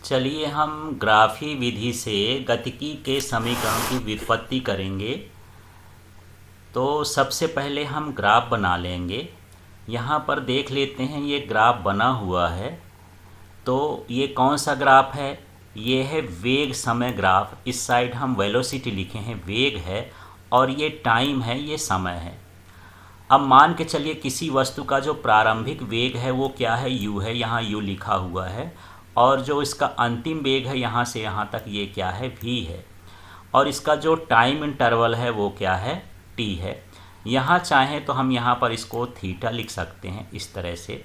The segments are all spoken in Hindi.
चलिए हम ग्राफी विधि से गतिकी के समीकरण की व्युत्पत्ति करेंगे। तो सबसे पहले हम ग्राफ बना लेंगे। यहाँ पर देख लेते हैं, ये ग्राफ बना हुआ है। तो ये कौन सा ग्राफ है? ये है वेग समय ग्राफ। इस साइड हम वेलोसिटी लिखे हैं, वेग है, और ये टाइम है, ये समय है। अब मान के चलिए किसी वस्तु का जो प्रारंभिक वेग है वो क्या है? u है, यहाँ u लिखा हुआ है। और जो इसका अंतिम वेग है यहाँ से यहाँ तक, ये क्या है? v है। और इसका जो टाइम इंटरवल है वो क्या है? t है। यहाँ चाहें तो हम यहाँ पर इसको थीटा लिख सकते हैं इस तरह से।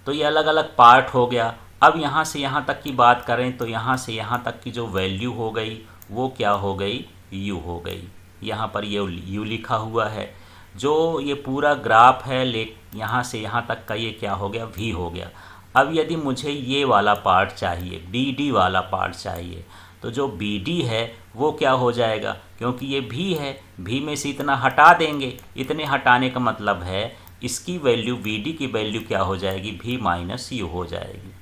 तो ये अलग अलग पार्ट हो गया। अब यहाँ से यहाँ तक की बात करें तो यहाँ से यहाँ तक की जो वैल्यू हो गई वो क्या हो गई? u हो गई। यहाँ पर ये u लिखा हुआ है। जो ये पूरा ग्राफ है यहाँ से यहाँ तक का, ये क्या हो गया? v हो गया। अब यदि मुझे ये वाला पार्ट चाहिए, BD वाला पार्ट चाहिए, तो जो BD है वो क्या हो जाएगा? क्योंकि ये v है, v में से इतना हटा देंगे। इतने हटाने का मतलब है इसकी वैल्यू, BD की वैल्यू क्या हो जाएगी? v माइनस u हो जाएगी।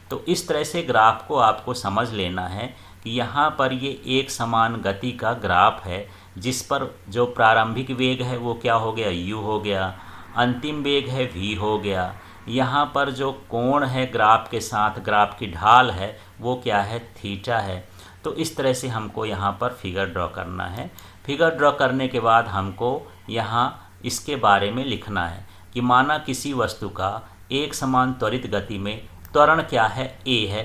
तो इस तरह से ग्राफ को आपको समझ लेना है कि यहाँ पर ये एक समान गति का ग्राफ है, जिस पर जो प्रारंभिक वेग है वो क्या हो गया? u हो गया। अंतिम वेग है v हो गया। यहाँ पर जो कोण है ग्राफ के साथ, ग्राफ की ढाल है, वो क्या है? थीटा है। तो इस तरह से हमको यहाँ पर फिगर ड्रॉ करना है। फिगर ड्रॉ करने के बाद हमको यहाँ इसके बारे में लिखना है कि माना किसी वस्तु का एक समान त्वरित गति में त्वरण क्या है? a है।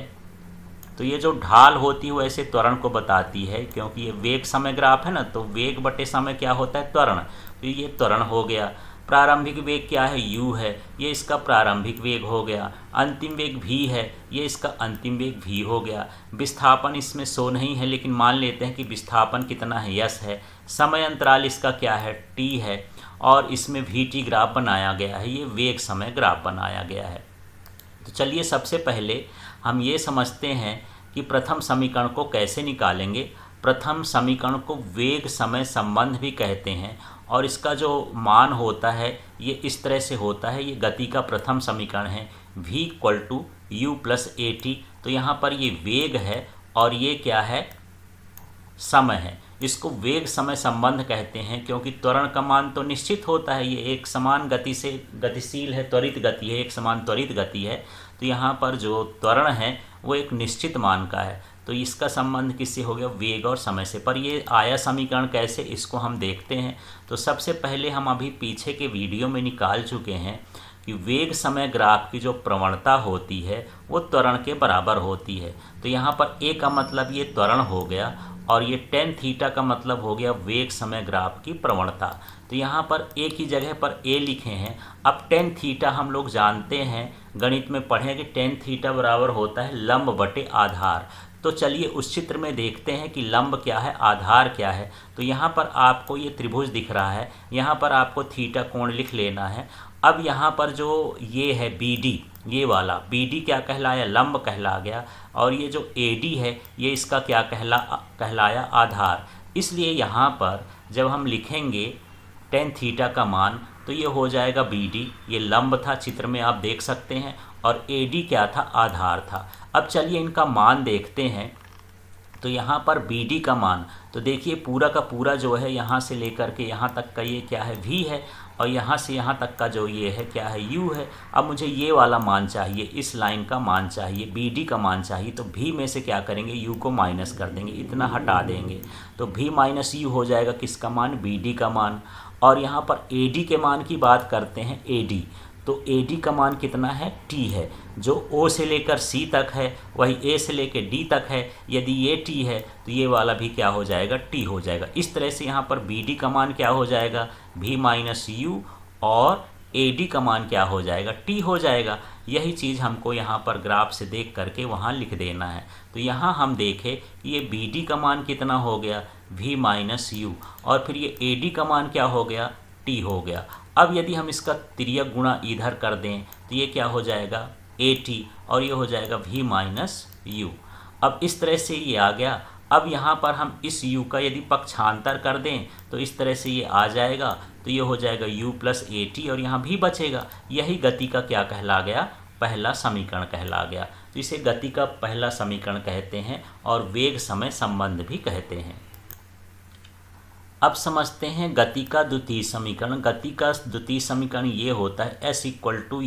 तो ये जो ढाल होती है वो ऐसे त्वरण को बताती है, क्योंकि ये वेग समय ग्राफ है ना, तो वेग बटे समय क्या होता है? त्वरण। तो ये त्वरण हो गया। प्रारंभिक वेग क्या है? u है, ये इसका प्रारंभिक वेग हो गया। अंतिम वेग v है, ये इसका अंतिम वेग v हो गया। विस्थापन इसमें शो नहीं है, लेकिन मान लेते हैं कि विस्थापन कितना है? s है। समय अंतराल इसका क्या है? t है। और इसमें vt ग्राफ बनाया गया है, ये वेग समय ग्राफ बनाया गया है। तो चलिए सबसे पहले हम ये समझते हैं कि प्रथम समीकरण को कैसे निकालेंगे। प्रथम समीकरण को वेग समय संबंध भी कहते हैं, और इसका जो मान होता है ये इस तरह से होता है। ये गति का प्रथम समीकरण है, v equal to u plus a t. तो यहाँ पर ये वेग है और ये क्या है? समय है। इसको वेग समय संबंध कहते हैं, क्योंकि त्वरण का मान तो निश्चित होता है। ये एक समान गति से गतिशील है, त्वरित गति है, एक समान त्वरित गति है। तो यहाँ पर जो त्वरण है वो एक निश्चित मान का है। तो इसका संबंध किससे हो गया? वेग और समय से। पर ये आया समीकरण कैसे, इसको हम देखते हैं। तो सबसे पहले हम अभी पीछे के वीडियो में निकाल चुके हैं कि वेग समय ग्राफ की जो प्रवणता होती है वो त्वरण के बराबर होती है। तो यहाँ पर a का मतलब ये त्वरण हो गया, और ये tan थीटा का मतलब हो गया वेग समय ग्राफ की प्रवणता। तो यहाँ पर a की जगह पर a लिखे हैं। अब tan थीटा हम लोग जानते हैं, गणित में पढ़े कि tan थीटा बराबर होता है लंब बटे आधार। तो चलिए उस चित्र में देखते हैं कि लंब क्या है, आधार क्या है। तो यहाँ पर आपको ये त्रिभुज दिख रहा है, यहाँ पर आपको थीटा कोण लिख लेना है। अब यहाँ पर जो ये है BD, ये वाला BD क्या कहलाया? लंब कहला गया। और ये जो AD है ये इसका क्या कहलाया? आधार। इसलिए यहाँ पर जब हम लिखेंगे tan थीटा का मान, तो ये हो जाएगा BD, ये लंब था, चित्र में आप देख सकते हैं, और AD क्या था? आधार था। अब चलिए इनका मान देखते हैं। तो यहाँ पर BD का मान, तो देखिए पूरा का पूरा जो है यहाँ से लेकर के यहाँ तक का ये क्या है? v है, और यहाँ से यहाँ तक का जो ये है क्या है? u है। अब मुझे ये वाला मान चाहिए, इस लाइन का मान चाहिए, BD का मान चाहिए। तो v में से क्या करेंगे? u को माइनस कर देंगे, इतना हटा देंगे। तो v माइनस u हो जाएगा किसका मान? BD का मान। और यहाँ पर AD के मान की बात करते हैं, AD। तो AD का मान कितना है? T है। जो O से लेकर C तक है वही A से लेकर D तक है। यदि ये T है तो ये वाला भी क्या हो जाएगा? T हो जाएगा। इस तरह से यहाँ पर BD का मान क्या हो जाएगा? V माइनस U, और AD का मान क्या हो जाएगा? T हो जाएगा। यही चीज़ हमको यहाँ पर ग्राफ से देख करके वहाँ लिख देना है। तो यहाँ हम देखें कि ये BD का मान कितना हो गया? V माइनस U, और फिर ये AD का मान क्या हो गया? T हो गया। अब यदि हम इसका तिर्यक गुणा इधर कर दें तो ये क्या हो जाएगा? AT, और ये हो जाएगा V माइनस U। अब इस तरह से ये आ गया। अब यहाँ पर हम इस u का यदि पक्षांतर कर दें तो इस तरह से ये आ जाएगा। तो ये हो जाएगा u प्लस AT, और यहाँ भी बचेगा। यही गति का क्या कहला गया? पहला समीकरण कहला गया। तो इसे गति का पहला समीकरण कहते हैं और वेग समय संबंध भी कहते हैं। अब समझते हैं गति का द्वितीय समीकरण। गति का द्वितीय समीकरण ये होता है s =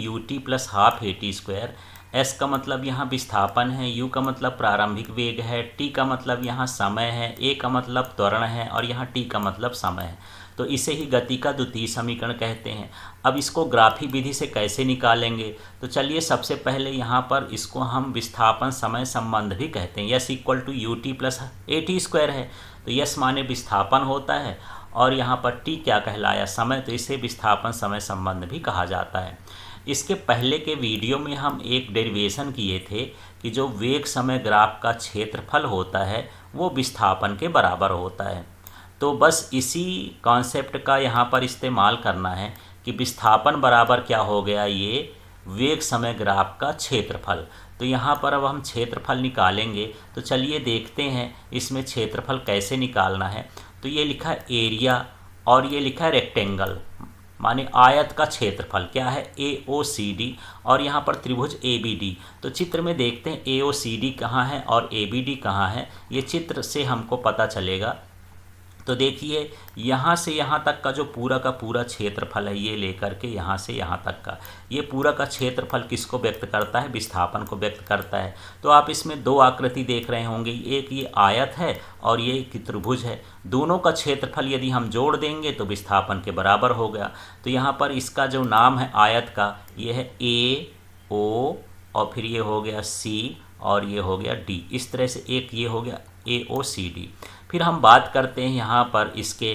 ut + ½ at²। s का मतलब यहाँ विस्थापन है, u का मतलब प्रारंभिक वेग है, t का मतलब यहाँ समय है, a का मतलब त्वरण है और यहाँ t का मतलब समय है। तो इसे ही गति का द्वितीय समीकरण कहते हैं। अब इसको ग्राफी विधि से कैसे निकालेंगे? तो चलिए सबसे पहले यहाँ पर इसको हम विस्थापन समय संबंध भी कहते हैं। s = ut + at² है, तो यस माने विस्थापन होता है और यहाँ पर t क्या कहलाया? समय। तो इसे विस्थापन समय संबंध भी कहा जाता है। इसके पहले के वीडियो में हम एक डेरिवेशन किए थे कि जो वेग समय ग्राफ का क्षेत्रफल होता है वो विस्थापन के बराबर होता है। तो बस इसी कॉन्सेप्ट का यहाँ पर इस्तेमाल करना है कि विस्थापन बराबर क्या हो गया? ये वेग समय ग्राफ का क्षेत्रफल। तो यहाँ पर अब हम क्षेत्रफल निकालेंगे। तो चलिए देखते हैं इसमें क्षेत्रफल कैसे निकालना है। तो ये लिखा है एरिया और ये लिखा है रेक्टेंगल, माने आयत का क्षेत्रफल क्या है? AOCD और यहाँ पर त्रिभुज ABD। तो चित्र में देखते हैं AOCD कहाँ है और ABD कहाँ है, ये चित्र से हमको पता चलेगा। तो देखिए यहाँ से यहाँ तक का जो पूरा का पूरा क्षेत्रफल है, ये लेकर के यहाँ से यहाँ तक का, ये पूरा का क्षेत्रफल किसको व्यक्त करता है? विस्थापन को व्यक्त करता है। तो आप इसमें दो आकृति देख रहे होंगे, एक ये आयत है और ये एक त्रिभुज है। दोनों का क्षेत्रफल यदि हम जोड़ देंगे तो विस्थापन के बराबर हो गया। तो यहाँ पर इसका जो नाम है आयत का, ये है AO और फिर ये हो गया C और ये हो गया D। इस तरह से एक ये हो गया AOCD। फिर हम बात करते हैं यहाँ पर इसके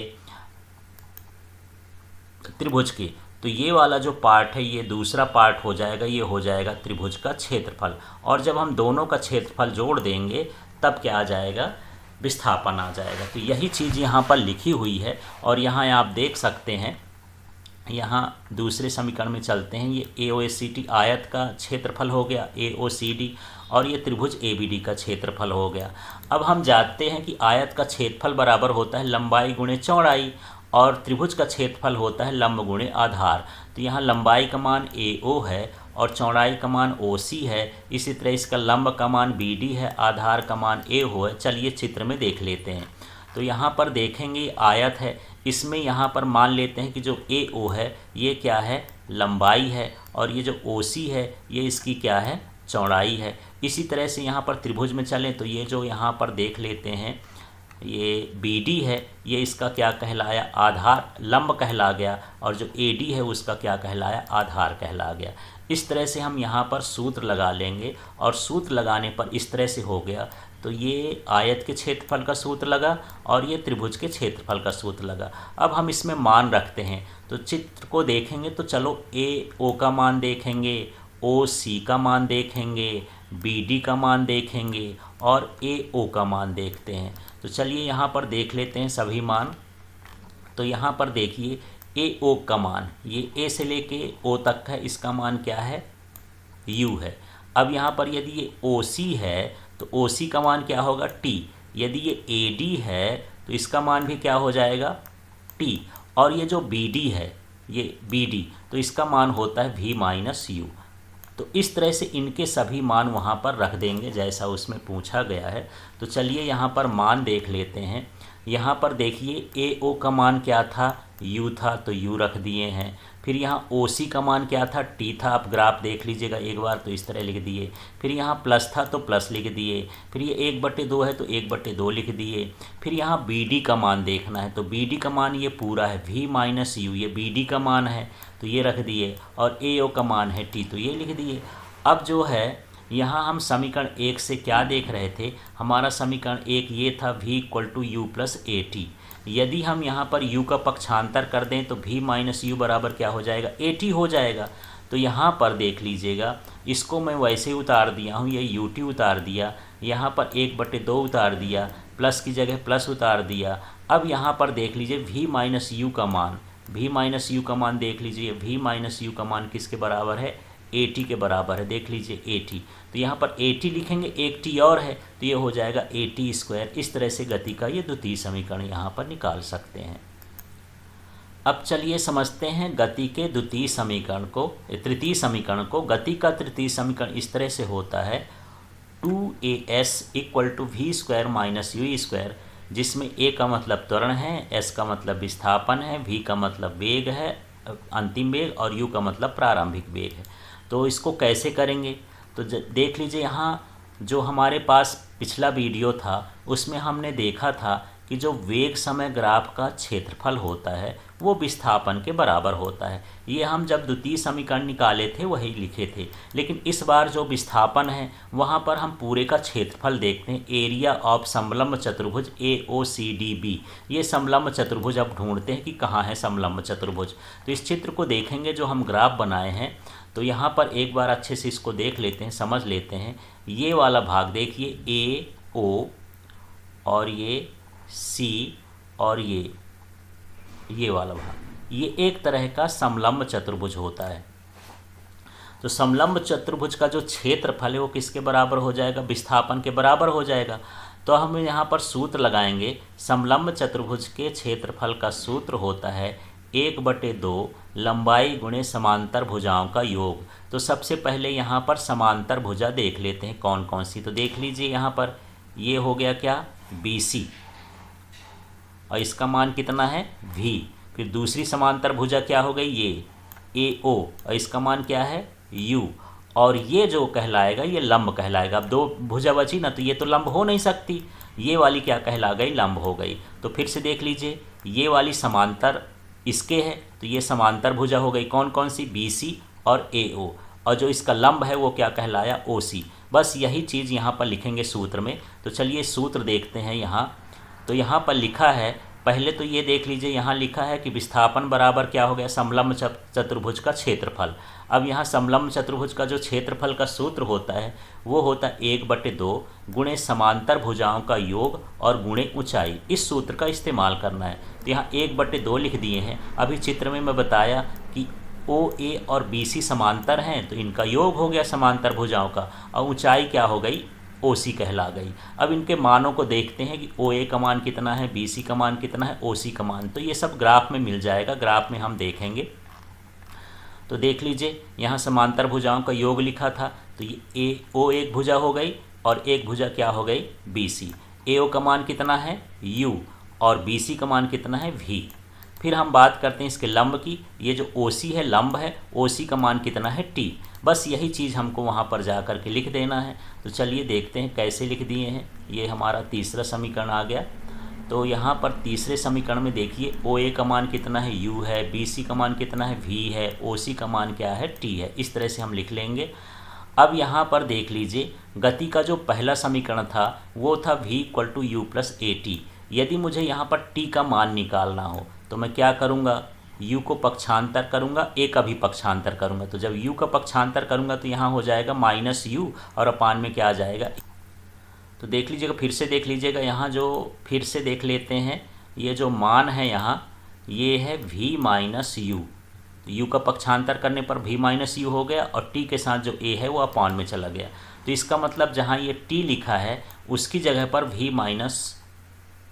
त्रिभुज की। तो ये वाला जो पार्ट है ये दूसरा पार्ट हो जाएगा, ये हो जाएगा त्रिभुज का क्षेत्रफल। और जब हम दोनों का क्षेत्रफल जोड़ देंगे तब क्या आ जाएगा? विस्थापन आ जाएगा। तो यही चीज़ यहाँ पर लिखी हुई है और यहाँ आप देख सकते हैं। यहाँ दूसरे समीकरण में चलते हैं। ये AOCD आयत का क्षेत्रफल हो गया AOCD और ये त्रिभुज ABD का क्षेत्रफल हो गया। अब हम जानते हैं कि आयत का क्षेत्रफल बराबर होता है लंबाई गुणे चौड़ाई और त्रिभुज का क्षेत्रफल होता है लंब गुणे आधार। तो यहाँ लंबाई का मान AO है और चौड़ाई का मान OC है। इसी तरह इसका लंब का मान BD है, आधार का मान AO है। चलिए चित्र में देख लेते हैं। तो यहाँ पर देखेंगे आयत है, इसमें यहाँ पर मान लेते हैं कि जो AO है ये क्या है? लंबाई है और ये जो OC है ये इसकी क्या है? चौड़ाई है। इसी तरह से यहाँ पर त्रिभुज में चलें तो ये जो यहाँ पर देख लेते हैं ये BD है, ये इसका क्या कहलाया? आधार, लंब कहला गया और जो AD है उसका क्या कहलाया? आधार कहला गया। इस तरह से हम यहाँ पर सूत्र लगा लेंगे और सूत्र लगाने पर इस तरह से हो गया। तो ये आयत के क्षेत्रफल का सूत्र लगा और ये त्रिभुज के क्षेत्रफल का सूत्र लगा। अब हम इसमें मान रखते हैं। तो चित्र को देखेंगे तो चलो AO का मान देखेंगे, OC का मान देखेंगे, BD का मान देखेंगे और AO का मान देखते हैं। तो चलिए यहाँ पर देख लेते हैं सभी मान। तो यहाँ पर देखिए AO का मान, ये A से लेके O तक है, इसका मान क्या है? U है। अब यहाँ पर यदि ये OC है तो OC का मान क्या होगा? T। यदि ये AD है तो इसका मान भी क्या हो जाएगा? T। और ये जो BD है, ये BD, तो इसका मान होता है V - U। तो इस तरह से इनके सभी मान वहाँ पर रख देंगे जैसा उसमें पूछा गया है। तो चलिए यहाँ पर मान देख लेते हैं। यहाँ पर देखिए AO का मान क्या था? U था, तो U रख दिए हैं। फिर यहाँ OC का मान क्या था? T था। आप ग्राफ देख लीजिएगा एक बार, तो इस तरह लिख दिए। फिर यहाँ प्लस था तो प्लस लिख दिए। फिर ये 1/2 है तो 1/2 लिख दिए। फिर यहाँ BD का मान देखना है, तो BD का मान ये पूरा है V - U, ये BD का मान है तो ये रख दिए। और AO का मान है T, तो ये लिख दिए। अब जो है यहाँ हम समीकरण 1 से क्या देख रहे थे? हमारा समीकरण 1 ये था V = U + AT। यदि हम यहाँ पर U का पक्षांतर कर दें तो V - U बराबर क्या हो जाएगा? AT हो जाएगा। तो यहाँ पर देख लीजिएगा, इसको मैं वैसे ही उतार दिया हूँ, ये UT उतार दिया, यहाँ पर 1/2 उतार दिया, प्लस की जगह प्लस उतार दिया। अब यहाँ पर देख लीजिए V - U का मान, V - U का मान देख लीजिए, V - U का मान किसके बराबर है? AT के बराबर है। देख लीजिए AT, तो यहाँ पर AT लिखेंगे, एक T और है तो ये हो जाएगा AT²। इस तरह से गति का ये द्वितीय समीकरण यहाँ पर निकाल सकते हैं। अब चलिए समझते हैं गति के द्वितीय समीकरण को, तृतीय समीकरण को। गति का तृतीय समीकरण इस तरह से होता है 2as equal to v square minus u square, जिसमें a का मतलब त्वरण है, s का मतलब विस्थापन है, v का मतलब वेग है, अंतिम वेग, और u का मतलब प्रारंभिक वेग है। तो इसको कैसे करेंगे, तो देख लीजिए यहाँ जो हमारे पास पिछला वीडियो था उसमें हमने देखा था कि जो वेग समय ग्राफ का क्षेत्रफल होता है वो विस्थापन के बराबर होता है। ये हम जब द्वितीय समीकरण निकाले थे वही लिखे थे, लेकिन इस बार जो विस्थापन है वहाँ पर हम पूरे का क्षेत्रफल देखते हैं। एरिया ऑफ समलंब चतुर्भुज AOCDB, ये समलंब चतुर्भुज अब ढूंढते हैं कि कहाँ है समलंब चतुर्भुज। तो इस चित्र को देखेंगे जो हम ग्राफ बनाए हैं, तो यहाँ पर एक बार अच्छे से इसको देख लेते हैं, समझ लेते हैं। ये वाला भाग देखिए AO और ये C और ये वाला भाग, ये एक तरह का समलंब चतुर्भुज होता है। तो समलंब चतुर्भुज का जो क्षेत्रफल है वो किसके बराबर हो जाएगा, विस्थापन के बराबर हो जाएगा। तो हम यहाँ पर सूत्र लगाएंगे। समलंब चतुर्भुज के क्षेत्रफल का सूत्र होता है 1/2 लंबाई गुणे समांतर भुजाओं का योग। तो सबसे पहले यहाँ पर समांतर भुजा देख लेते हैं कौन कौन सी। तो देख लीजिए यहाँ पर ये हो गया क्या, BC, और इसका मान कितना है V। फिर दूसरी समांतर भुजा क्या हो गई, ये AO, और इसका मान क्या है U। और ये जो कहलाएगा ये लंब कहलाएगा। अब 2 भुजा बची ना, तो ये तो लंब हो नहीं सकती, ये वाली क्या कहला गई, लंब हो गई। तो फिर से देख लीजिए, ये वाली समांतर इसके है, तो ये समांतर भुजा हो गई कौन कौन सी, BC और AO, और जो इसका लंब है वो क्या कहलाया, OC। बस यही चीज़ यहाँ पर लिखेंगे सूत्र में। तो चलिए सूत्र देखते हैं यहाँ। तो यहाँ पर लिखा है, पहले तो ये देख लीजिए, यहाँ लिखा है कि विस्थापन बराबर क्या हो गया, समलंब चतुर्भुज का क्षेत्रफल। अब यहाँ समलंब चतुर्भुज का जो क्षेत्रफल का सूत्र होता है वो होता है 1/2 गुणे समांतर भुजाओं का योग और गुणे ऊंचाई। इस सूत्र का इस्तेमाल करना है। तो यहाँ 1/2 लिख दिए हैं। अभी चित्र में मैं बताया कि OA और BC समांतर हैं, तो इनका योग हो गया समांतर भुजाओं का, और ऊंचाई क्या हो गई, OC कहला गई। अब इनके मानों को देखते हैं कि OA का मान कितना है, BC का मान कितना है, OC का मान। तो ये सब ग्राफ में मिल जाएगा, ग्राफ में हम देखेंगे। तो देख लीजिए यहाँ समांतर भुजाओं का योग लिखा था, तो ये AO एक भुजा हो गई और एक भुजा क्या हो गई, BC। AO का मान कितना है, U, और BC का मान कितना है, V। फिर हम बात करते हैं इसके लंब की। ये जो OC है लंब है, OC का मान कितना है, T। बस यही चीज़ हमको वहाँ पर जा कर के लिख देना है। तो चलिए देखते हैं कैसे लिख दिए हैं। ये हमारा तीसरा समीकरण आ गया। तो यहाँ पर तीसरे समीकरण में देखिए OA का मान कितना है, U है, BC का मान कितना है, V है, OC का मान क्या है, T है। इस तरह से हम लिख लेंगे। अब यहाँ पर देख लीजिए, गति का जो पहला समीकरण था वो था V = U + AT। यदि मुझे यहाँ पर T का मान निकालना हो तो मैं क्या करूँगा, U को पक्षांतर करूँगा, A का भी पक्षांतर करूँगा। तो जब U का पक्षांतर करूँगा तो यहाँ हो जाएगा -U, और अपान में क्या आ जाएगा। तो देख लीजिएगा, फिर से देख लीजिएगा, यहाँ जो फिर से देख लेते हैं, ये जो मान है यहाँ ये है V - U। U का पक्षांतर करने पर V - U हो गया, और T के साथ जो A है वो अपान में चला गया। तो इसका मतलब जहाँ ये T लिखा है उसकी जगह पर V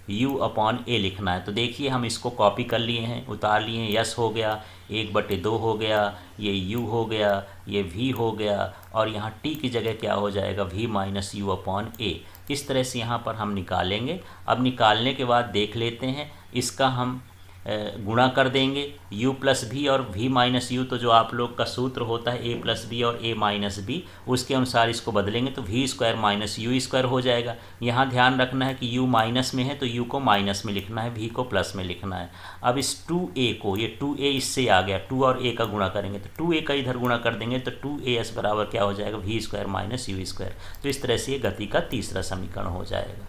- U/A लिखना है। तो देखिए हम इसको कॉपी कर लिए हैं, उतार लिए हैं। यस हो गया, 1/2 हो गया, ये U हो गया, ये V हो गया, और यहाँ T की जगह क्या हो जाएगा, V - U/A। इस तरह से यहाँ पर हम निकालेंगे। अब निकालने के बाद देख लेते हैं, इसका हम गुणा कर देंगे U + V और V - U। तो जो आप लोग का सूत्र होता है A + B और A - B, उसके अनुसार इसको बदलेंगे तो V² - U² हो जाएगा। यहाँ ध्यान रखना है कि U माइनस में है तो U को माइनस में लिखना है, V को प्लस में लिखना है। अब इस 2A को, ये 2A इससे आ गया, 2 और A का गुणा करेंगे तो 2A का इधर गुणा कर देंगे तो 2AS बराबर क्या हो जाएगा, V² - U²। तो इस तरह से ये गति का तीसरा समीकरण हो जाएगा।